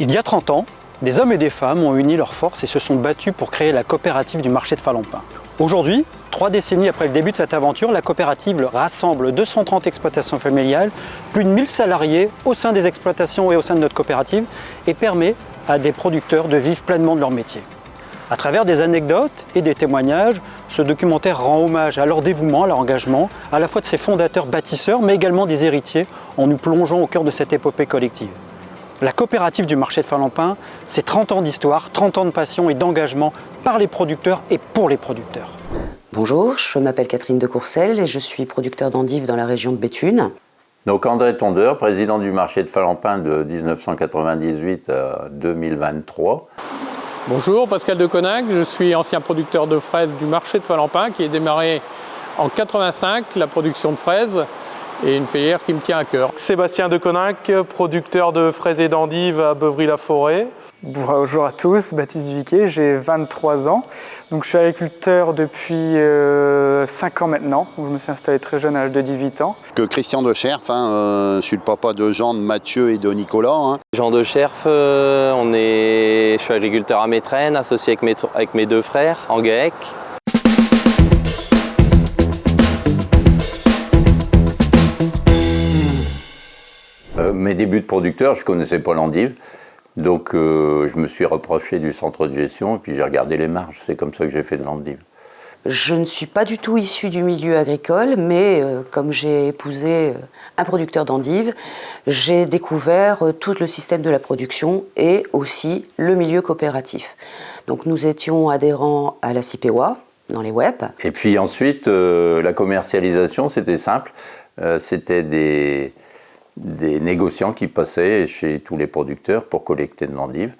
Il y a 30 ans, des hommes et des femmes ont uni leurs forces et se sont battus pour créer la coopérative du marché de Falampin. Aujourd'hui, 3 décennies après le début de cette aventure, la coopérative rassemble 230 exploitations familiales, plus de 1000 salariés au sein des exploitations et au sein de notre coopérative et permet à des producteurs de vivre pleinement de leur métier. À travers des anecdotes et des témoignages, ce documentaire rend hommage à leur dévouement, à leur engagement, à la fois de ses fondateurs bâtisseurs, mais également des héritiers, en nous plongeant au cœur de cette épopée collective. La coopérative du marché de Falampin, c'est 30 ans d'histoire, 30 ans de passion et d'engagement par les producteurs et pour les producteurs. Bonjour, je m'appelle Catherine de Courcelles et je suis producteur d'endives dans la région de Béthune. Donc André Tondeur, président du marché de Falampin de 1998 à 2023. Bonjour, Pascal de Coninck, je suis ancien producteur de fraises du marché de Falampin qui a démarré en 85, la production de fraises, et une filière qui me tient à cœur. Sébastien de Coninck, producteur de fraises et d'endives à Beuvry-la-Forêt. Bonjour à tous, Baptiste Viquet, j'ai 23 ans. Donc, je suis agriculteur depuis 5 ans maintenant. Donc, je me suis installé très jeune à l'âge de 18 ans. Christian de Scherf, je suis le papa de Jean, de Mathieu et de Nicolas. Jean de Scherf, je suis agriculteur à Métraine, associé avec mes 2 frères en GAEC. Mes débuts de producteur, je ne connaissais pas l'endive. Donc je me suis rapproché du centre de gestion et puis j'ai regardé les marges. C'est comme ça que j'ai fait de l'endive. Je ne suis pas du tout issue du milieu agricole, mais comme j'ai épousé un producteur d'endives, j'ai découvert tout le système de la production et aussi le milieu coopératif. Donc nous étions adhérents à la CIPEWA, dans les web. Et puis ensuite, la commercialisation, c'était simple. C'était des négociants qui passaient chez tous les producteurs pour collecter de l'endive.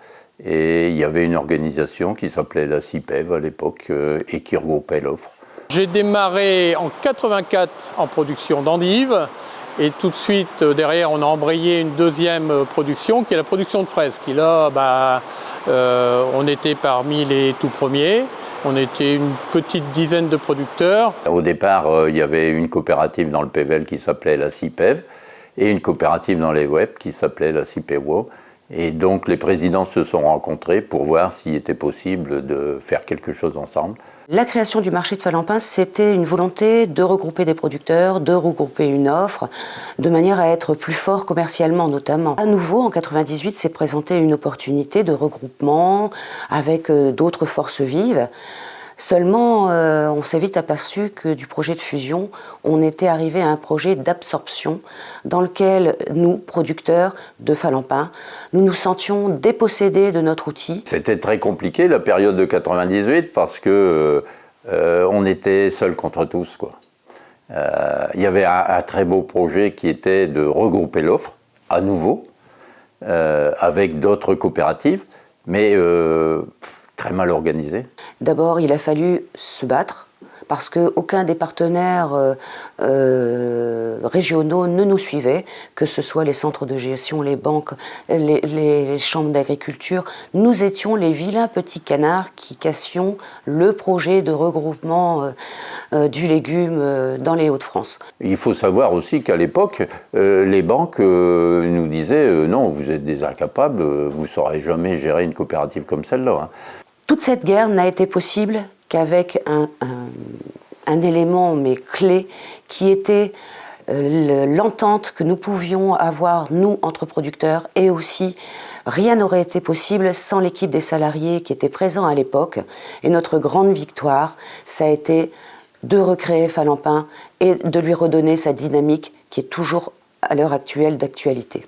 Et il y avait une organisation qui s'appelait la CIPEV à l'époque et qui regroupait l'offre. J'ai démarré en 84 en production d'endives et tout de suite derrière on a embrayé une deuxième production qui est la production de fraises. Qui là, on était parmi les tout premiers. On était une petite dizaine de producteurs. Au départ, il y avait une coopérative dans le Pével qui s'appelait la CIPEV et une coopérative dans les web qui s'appelait la CIPEWA. Et donc les présidents se sont rencontrés pour voir s'il était possible de faire quelque chose ensemble. La création du marché de Falampin, c'était une volonté de regrouper des producteurs, de regrouper une offre, de manière à être plus fort commercialement notamment. À nouveau, en 98, s'est présentée une opportunité de regroupement avec d'autres forces vives. Seulement, on s'est vite aperçu que du projet de fusion, on était arrivé à un projet d'absorption dans lequel nous, producteurs de Falampin, nous nous sentions dépossédés de notre outil. C'était très compliqué la période de 98 parce que on était seuls contre tous, quoi. Il y avait un très beau projet qui était de regrouper l'offre à nouveau avec d'autres coopératives, mais très mal organisé. D'abord, il a fallu se battre parce qu'aucun des partenaires régionaux ne nous suivait, que ce soit les centres de gestion, les banques, les chambres d'agriculture. Nous étions les vilains petits canards qui cassions le projet de regroupement du légume dans les Hauts-de-France. Il faut savoir aussi qu'à l'époque, les banques nous disaient non, vous êtes des incapables, vous ne saurez jamais gérer une coopérative comme celle-là. Hein. Toute cette guerre n'a été possible qu'avec un élément mais clé qui était l'entente que nous pouvions avoir, nous, entre producteurs, et aussi rien n'aurait été possible sans l'équipe des salariés qui étaient présents à l'époque. Et notre grande victoire, ça a été de recréer Falampin et de lui redonner sa dynamique qui est toujours à l'heure actuelle d'actualité.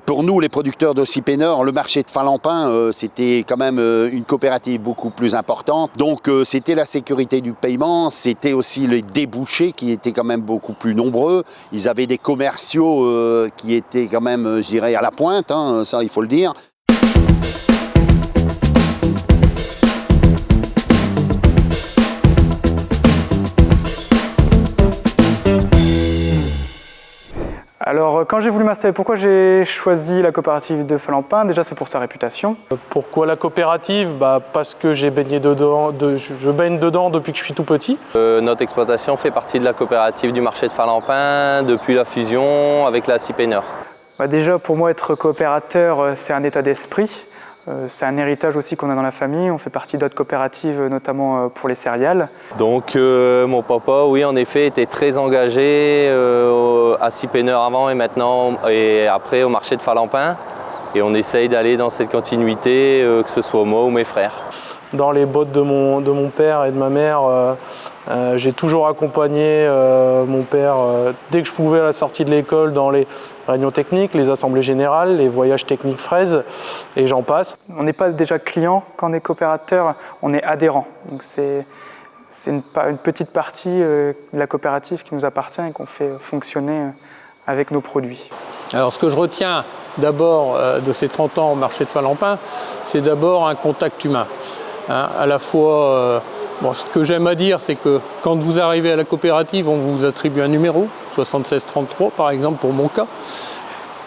Pour nous, les producteurs de Cipénor, le marché de Falampin, c'était quand même une coopérative beaucoup plus importante. Donc c'était la sécurité du paiement, c'était aussi les débouchés qui étaient quand même beaucoup plus nombreux. Ils avaient des commerciaux qui étaient quand même, je dirais, à la pointe, hein, ça il faut le dire. Alors, quand j'ai voulu m'installer, pourquoi j'ai choisi la coopérative de Falampin? Déjà, c'est pour sa réputation. Pourquoi la coopérative? Parce que j'ai baigné dedans, je baigne dedans depuis que je suis tout petit. Notre exploitation fait partie de la coopérative du marché de Falampin depuis la fusion avec la CIPENOR. Déjà, pour moi, être coopérateur, c'est un état d'esprit. C'est un héritage aussi qu'on a dans la famille. On fait partie d'autres coopératives, notamment pour les céréales. Donc mon papa, oui, en effet, était très engagé à Sipener avant et maintenant et après au marché de Falampin. Et on essaye d'aller dans cette continuité, que ce soit moi ou mes frères. Dans les bottes de mon père et de ma mère, j'ai toujours accompagné mon père dès que je pouvais à la sortie de l'école dans les réunions techniques, les assemblées générales, les voyages techniques fraises et j'en passe. On n'est pas déjà client quand on est coopérateur, on est adhérent. Donc c'est une petite partie de la coopérative qui nous appartient et qu'on fait fonctionner avec nos produits. Alors ce que je retiens d'abord de ces 30 ans au marché de Falampin, c'est d'abord un contact humain. À la fois, ce que j'aime à dire, c'est que quand vous arrivez à la coopérative, on vous attribue un numéro, 7633 par exemple pour mon cas,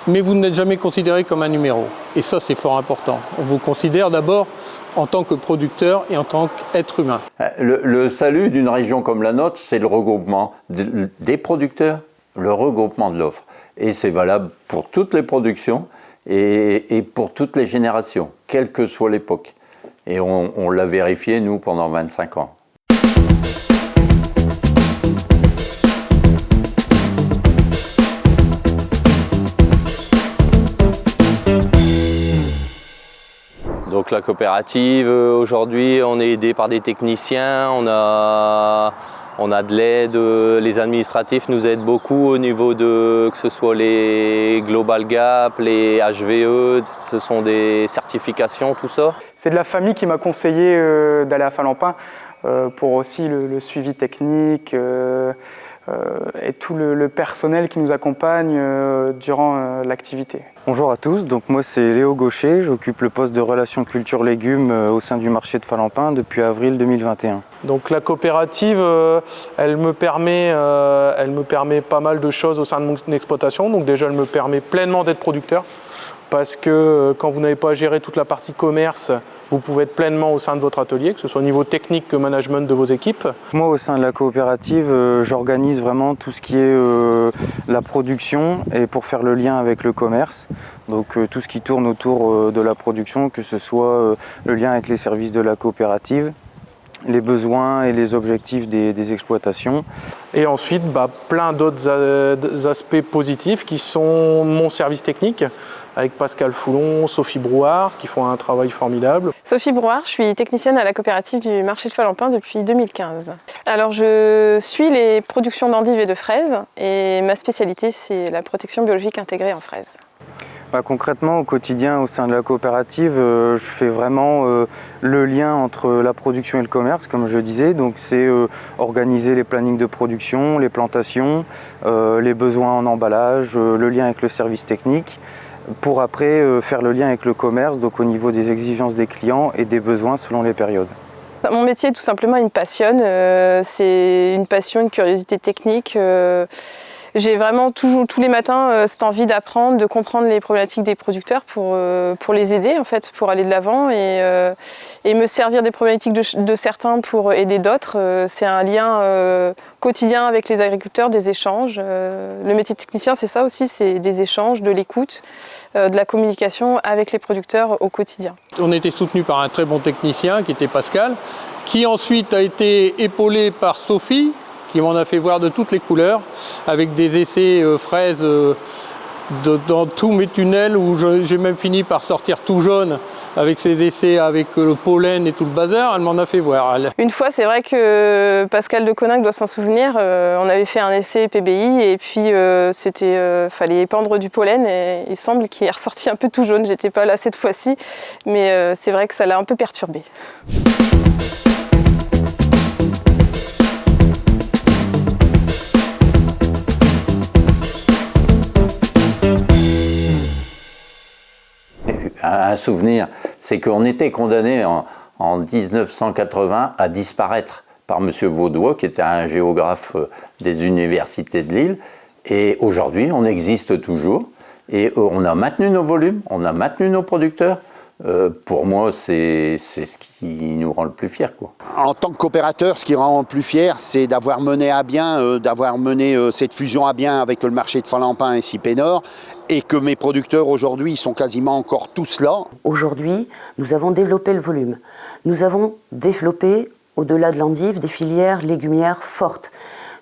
mais vous n'êtes jamais considéré comme un numéro. Et ça, c'est fort important. On vous considère d'abord en tant que producteur et en tant qu'être humain. Le salut d'une région comme la nôtre, c'est le regroupement des producteurs, le regroupement de l'offre. Et c'est valable pour toutes les productions et pour toutes les générations, quelle que soit l'époque. Et on l'a vérifié, nous, pendant 25 ans. Donc la coopérative, aujourd'hui, on est aidé par des techniciens, on a de l'aide, les administratifs nous aident beaucoup au niveau de, que ce soit les Global Gap, les HVE, ce sont des certifications, tout ça. C'est de la famille qui m'a conseillé d'aller à Falampin pour aussi le suivi technique et tout le personnel qui nous accompagne durant l'activité. Bonjour à tous, donc moi c'est Léo Gaucher, j'occupe le poste de relations culture légumes au sein du marché de Falampin depuis avril 2021. Donc la coopérative, elle me permet pas mal de choses au sein de mon exploitation. Donc déjà, elle me permet pleinement d'être producteur parce que quand vous n'avez pas à gérer toute la partie commerce, vous pouvez être pleinement au sein de votre atelier, que ce soit au niveau technique que management de vos équipes. Moi, au sein de la coopérative, j'organise vraiment tout ce qui est la production et pour faire le lien avec le commerce. Donc tout ce qui tourne autour de la production, que ce soit le lien avec les services de la coopérative, les besoins et les objectifs des exploitations. Et ensuite, plein d'autres aspects positifs qui sont mon service technique, avec Pascal Foulon, Sophie Brouard, qui font un travail formidable. Sophie Brouard, je suis technicienne à la coopérative du marché de Falampin depuis 2015. Alors je suis les productions d'endives et de fraises, et ma spécialité c'est la protection biologique intégrée en fraises. Concrètement, au quotidien, au sein de la coopérative, je fais vraiment le lien entre la production et le commerce, comme je disais. Donc c'est organiser les plannings de production, les plantations, les besoins en emballage, le lien avec le service technique, pour après faire le lien avec le commerce, donc au niveau des exigences des clients et des besoins selon les périodes. Mon métier, tout simplement, il me passionne. C'est une passion, une curiosité technique. J'ai vraiment tous les matins cette envie d'apprendre, de comprendre les problématiques des producteurs pour les aider, en fait, pour aller de l'avant et me servir des problématiques de certains pour aider d'autres. C'est un lien quotidien avec les agriculteurs, des échanges. Le métier de technicien, c'est ça aussi, c'est des échanges, de l'écoute, de la communication avec les producteurs au quotidien. On était soutenu par un très bon technicien qui était Pascal, qui ensuite a été épaulé par Sophie, qui m'en a fait voir de toutes les couleurs, avec des essais fraises dans tous mes tunnels, où j'ai même fini par sortir tout jaune avec ces essais, avec le pollen et tout le bazar. Elle m'en a fait voir. Une fois, c'est vrai que Pascal de Coninck doit s'en souvenir, on avait fait un essai PBI et puis fallait épandre du pollen et il semble qu'il est ressorti un peu tout jaune. J'étais pas là cette fois-ci, mais c'est vrai que ça l'a un peu perturbé. Un souvenir, c'est qu'on était condamné en 1980 à disparaître par M. Vaudois, qui était un géographe des universités de Lille. Et aujourd'hui, on existe toujours et on a maintenu nos volumes, on a maintenu nos producteurs. pour moi, c'est ce qui nous rend le plus fiers, quoi. En tant que coopérateur, ce qui rend le plus fier, c'est d'avoir mené cette fusion à bien avec le marché de Falampin et Cipénor, et que mes producteurs aujourd'hui, ils sont quasiment encore tous là. Aujourd'hui, nous avons développé le volume. Nous avons développé, au-delà de l'endive, des filières légumières fortes.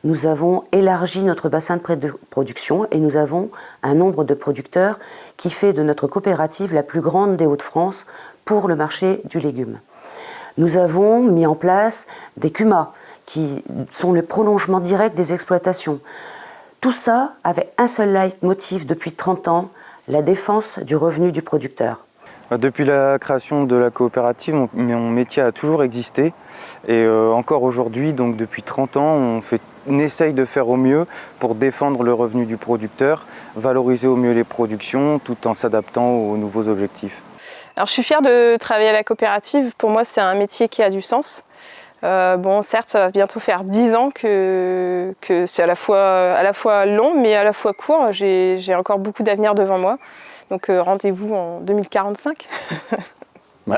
Nous avons élargi notre bassin de production et nous avons un nombre de producteurs qui fait de notre coopérative la plus grande des Hauts-de-France pour le marché du légume. Nous avons mis en place des CUMA qui sont le prolongement direct des exploitations. Tout ça avec un seul leitmotiv depuis 30 ans, la défense du revenu du producteur. Depuis la création de la coopérative, mon métier a toujours existé et encore aujourd'hui, donc depuis 30 ans, on essaye de faire au mieux pour défendre le revenu du producteur, valoriser au mieux les productions tout en s'adaptant aux nouveaux objectifs. Alors, je suis fière de travailler à la coopérative. Pour moi, c'est un métier qui a du sens. Bon, certes, ça va bientôt faire 10 ans que c'est à la fois long, mais à la fois court. J'ai encore beaucoup d'avenir devant moi. Donc rendez-vous en 2045.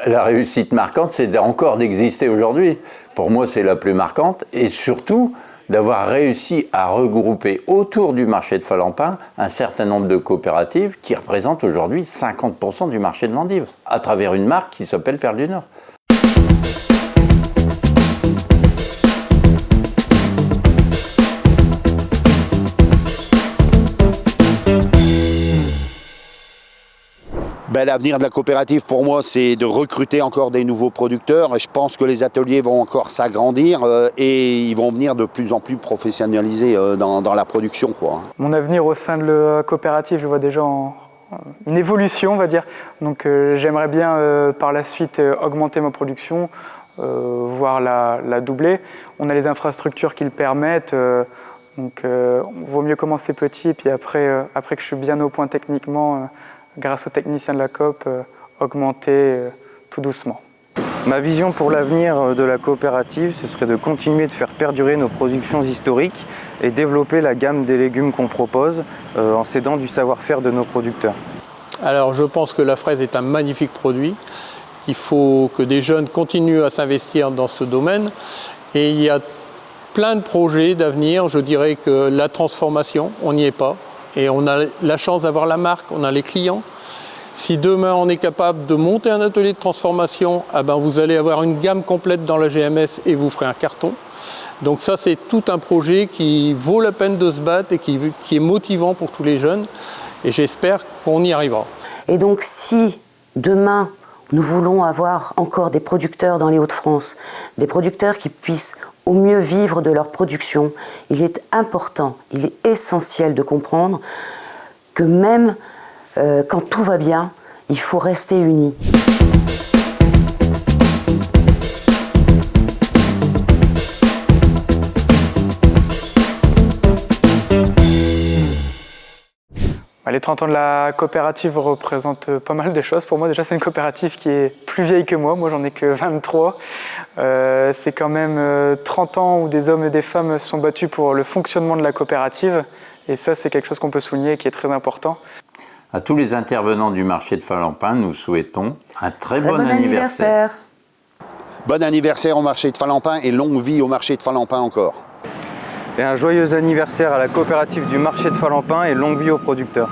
La réussite marquante, c'est encore d'exister aujourd'hui. Pour moi, c'est la plus marquante. Et surtout, d'avoir réussi à regrouper autour du marché de Falampin un certain nombre de coopératives qui représentent aujourd'hui 50% du marché de l'endive, à travers une marque qui s'appelle Perle du Nord. L'avenir de la coopérative, pour moi, c'est de recruter encore des nouveaux producteurs. Je pense que les ateliers vont encore s'agrandir et ils vont venir de plus en plus professionnalisés dans la production, quoi. Mon avenir au sein de la coopérative, je vois déjà une évolution, on va dire. Donc j'aimerais bien par la suite augmenter ma production, voire la doubler. On a les infrastructures qui le permettent. Donc il vaut mieux commencer petit et puis après que je suis bien au point techniquement, grâce aux techniciens de la coop, augmenter tout doucement. Ma vision pour l'avenir de la coopérative, ce serait de continuer de faire perdurer nos productions historiques et développer la gamme des légumes qu'on propose en s'aidant du savoir-faire de nos producteurs. Alors je pense que la fraise est un magnifique produit. Il faut que des jeunes continuent à s'investir dans ce domaine. Et il y a plein de projets d'avenir. Je dirais que la transformation, on n'y est pas. Et on a la chance d'avoir la marque, on a les clients. Si demain on est capable de monter un atelier de transformation, vous allez avoir une gamme complète dans la GMS et vous ferez un carton. Donc ça, c'est tout un projet qui vaut la peine de se battre et qui est motivant pour tous les jeunes. Et j'espère qu'on y arrivera. Et donc si demain nous voulons avoir encore des producteurs dans les Hauts-de-France, des producteurs qui puissent au mieux vivre de leur production, il est important, il est essentiel de comprendre que même quand tout va bien, il faut rester unis. Les 30 ans de la coopérative représentent pas mal de choses. Pour moi, déjà, c'est une coopérative qui est plus vieille que moi. Moi, j'en ai que 23. C'est quand même 30 ans où des hommes et des femmes se sont battus pour le fonctionnement de la coopérative. Et ça, c'est quelque chose qu'on peut souligner et qui est très important. À tous les intervenants du marché de Falampin, nous souhaitons un très bon anniversaire. Bon anniversaire au marché de Falampin et longue vie au marché de Falampin encore. Et un joyeux anniversaire à la coopérative du marché de Falampin et longue vie aux producteurs.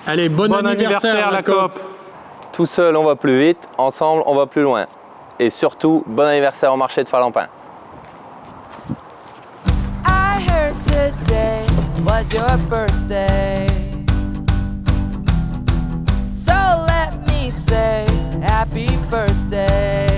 Allez, bon anniversaire la coop. Tout seul, on va plus vite. Ensemble, on va plus loin. Et surtout, bon anniversaire au marché de Falampin. I heard today was your birthday. So let me say happy birthday.